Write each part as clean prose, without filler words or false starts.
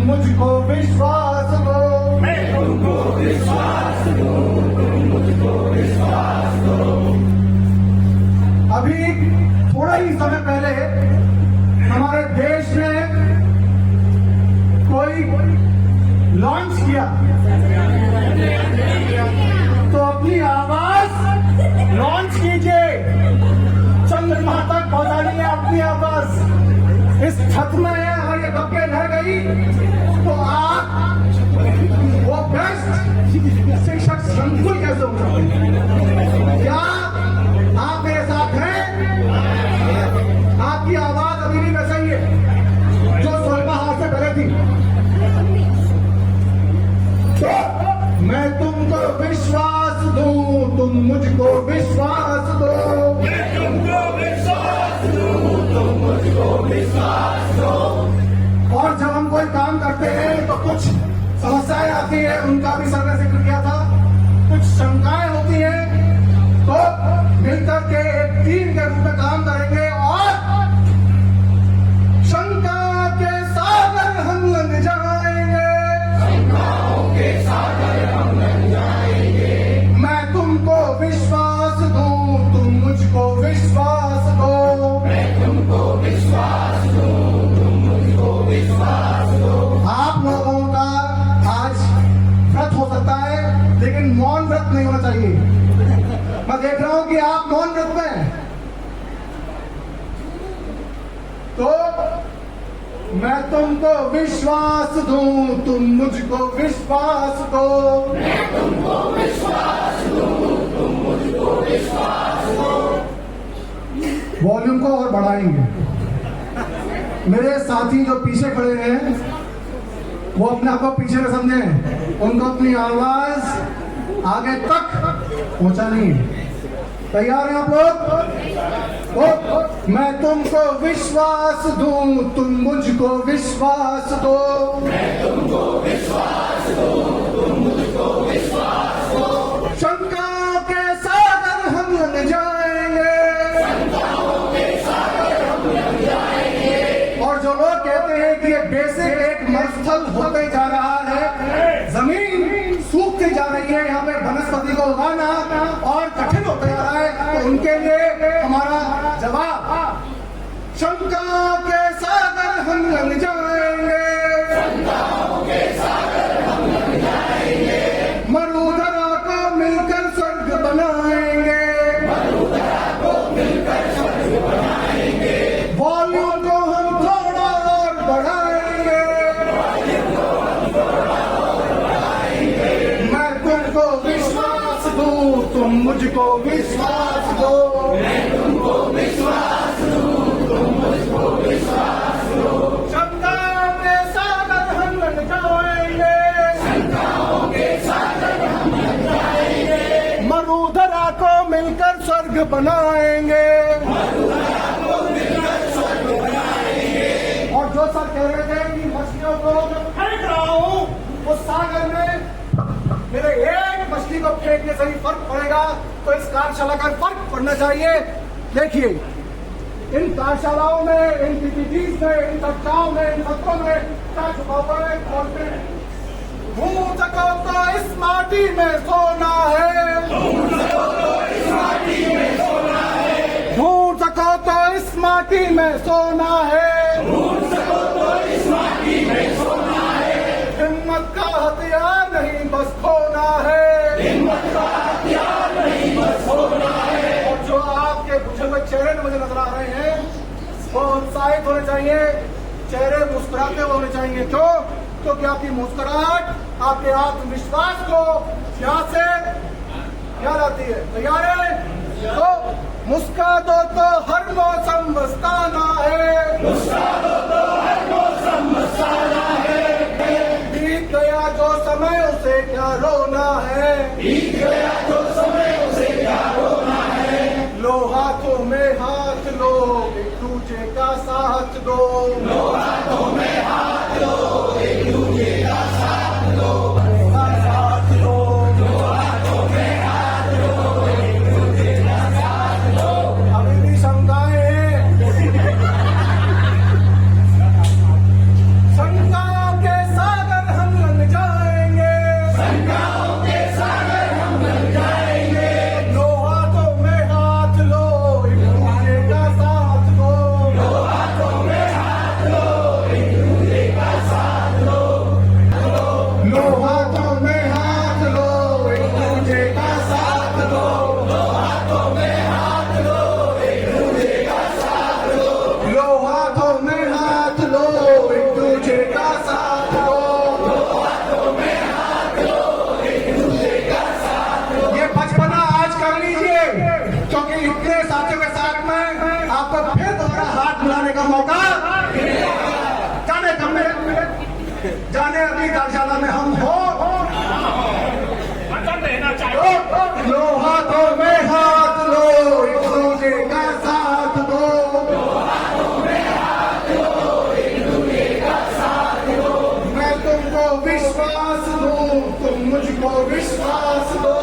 मुझको विश्वास दो, मैं तुमको विश्वास दूं, तुम मुझको विश्वास दो। अभी थोड़ा ही समय पहले हमारे देश ने कोई लॉन्च किया, तो अपनी आवाज लॉन्च कीजिए। चंद्रमा तक पहुंचानी है अपनी आवाज। इस छत में अगर ये दबके रह गई तो आप वो बेस्ट शिक्षक संकुल कैसे हो सकते? क्या आप मेरे साथ हैं? आपकी आवाज अभी भी वैसे ही है जो स्वल्पाहार से पहले थी। तो मैं तुमको विश्वास दूं, तुम मुझको विश्वास दो, मैं तुमको विश्वास दूं, तुम मुझको विश्वास दो। और जब हम कोई काम करते हैं तो कुछ समस्याएं आती है, उनका भी सर ने जिक्र किया था। कुछ शंकाएं होती हैं, तो मिलकर के एक टीम के रूप में काम करेंगे और शंका के सागर हम लग जाएंगे, शंकाओं के सागर हम लग जाएंगे। मैं तुमको विश्वास दूं, तुम मुझको विश्वास दो, मैं तुमको विश्वास दूं, तुम मुझको विश्वास दो। आप लोगों का आज व्रत हो सकता है, लेकिन मौन व्रत नहीं होना चाहिए। मैं देख रहा हूं कि आप मौन व्रत में हैं। तो मैं तुमको विश्वास दूं, तुम मुझको विश्वास दो, मैं तुमको विश्वास दूं, तुम मुझको विश्वास दो। वॉल्यूम को और बढ़ाएंगे। मेरे साथी जो पीछे खड़े हैं वो अपने आप को पीछे न समझें, उनको अपनी आवाज आगे तक पहुंचानी है। तैयार हैं आप लोग? मैं तुमको विश्वास दूं, तुम मुझको विश्वास दो, मैं तुमको विश्वास दूं, तुम मुझको विश्वास दो। शंका के सागर हम लग जाएंगे, शंकाओं के सागर हम लग जाएंगे। और जो लोग कहते हैं कि ये बेसिक एक मरुस्थल होते जा रहा है, जमीन सूखती जा रही है, यहाँ पे वनस्पति को उगाना और कठिन होता जा रहा है, तो उनके लिए हमारा जवाब, शंका के सागर हम लग जाएंगे, शंकाओं के सागर हम लग जाएंगे। मरुधरा को मिलकर स्वर्ग बनाएंगे, मरुधरा को मिलकर स्वर्ग बनाएंगे। वॉल्यूम को हम थोड़ा और बढ़ाएंगे, मैं तुमको विश्वास दूं, तुम मुझको विश्वास दो, मैं तुमको विश्वास दूं, तुम मुझको विश्वास दो। शंका के सागर हम लग जाएंगे, शंकाओं के सागर हम लग जाएंगे। मरुधरा को मिलकर स्वर्ग बनाएंगे, मरुधरा को मिलकर स्वर्ग बनाएंगे। और जो सर कह रहे थे कि मछलियों को जो फेंक रहा हूं उस सागर में मेरे एक मछली को फेंकने से ही फर्क पड़ेगा, तो इस कार्यशाला का फर्क पड़ना चाहिए। देखिए, इन कार्यशालाओं में, इन पीपीटीज में, इन चर्चाओं में, इन सत्रों में क्या छुपा हुआ है बोलते हैं। भूल सको तो इस माटी में सोना है, तुम सको तो इस माटी में सोना है। भूल सको तो इस माटी में सोना है, भूल सको तो इस माटी में सोना है। हिम्मत का हथियार नहीं बस खोना है, हिम्मत का हथियार नहीं बस होना है। और जो आपके बुझे हुए चेहरे में मुझे नजर आ रहे हैं वो उत्साहित होने चाहिए, चेहरे मुस्कुराते हुए होने चाहिए। क्यों? क्योंकि आपकी मुस्कुराहट आपके आत्मविश्वास को यहाँ से याद आती है। तैयार है? तो मुस्का दो तो हर मौसम मस्ताना है, मुस्का दो तो हर मौसम मस्ताना है। बीत गया जो समय उसे क्या रोना है, बीत गया जो समय उसे क्या रोना है। लो हाथों में हाथ लो, एक दूजे का साथ दो, लो हाथों में हाथ लो, एक दूजे का साथ लो। साथ दो, लो हाथों में हाथ लो, एक दूजे का साथ लो। अभी भी शंकाएं हैं, शंका अपनी कार्यशाला में हम हो रहना चाहिए। लो हाथों में हाथ लो, एक दूसरे का साथ दो। मैं तुमको विश्वास दूं, तुम मुझको विश्वास दो।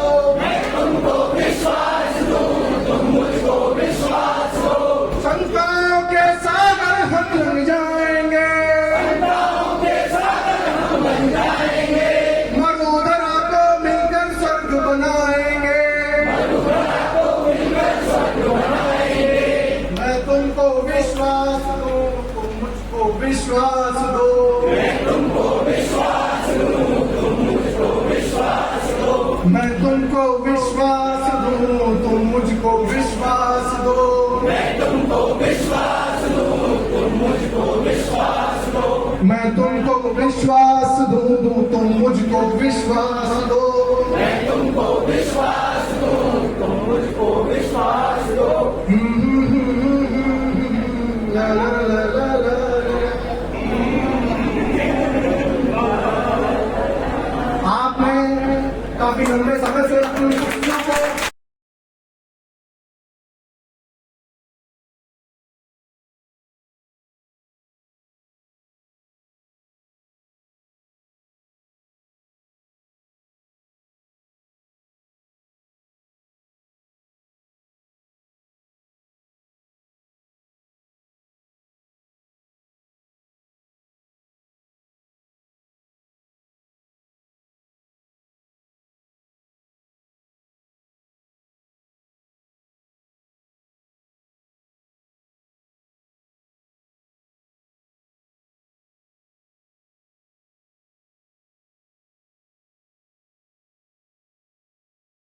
संताओं के सागर हम बन जाएंगे, मरुधरा को मिलकर स्वर्ग बनाएंगे। मैं तुमको विश्वास दूं, तुम मुझको विश्वास दो। मैं तुमको विश्वास दूं, तुम मुझको विश्वास दो। मैं तुमको विश्वास दूं, तुम मुझको विश्वास दो। मैं तुमको विश्वास दूं, तुम मुझको विश्वास दो। मैं तुमको विश्वास दूं, तुम मुझको विश्वास दो। मैं तुमको विश्वास दूं, तुम मुझको विश्वास दो। ला ला ला ला ला। आपने काफी लंबे समय से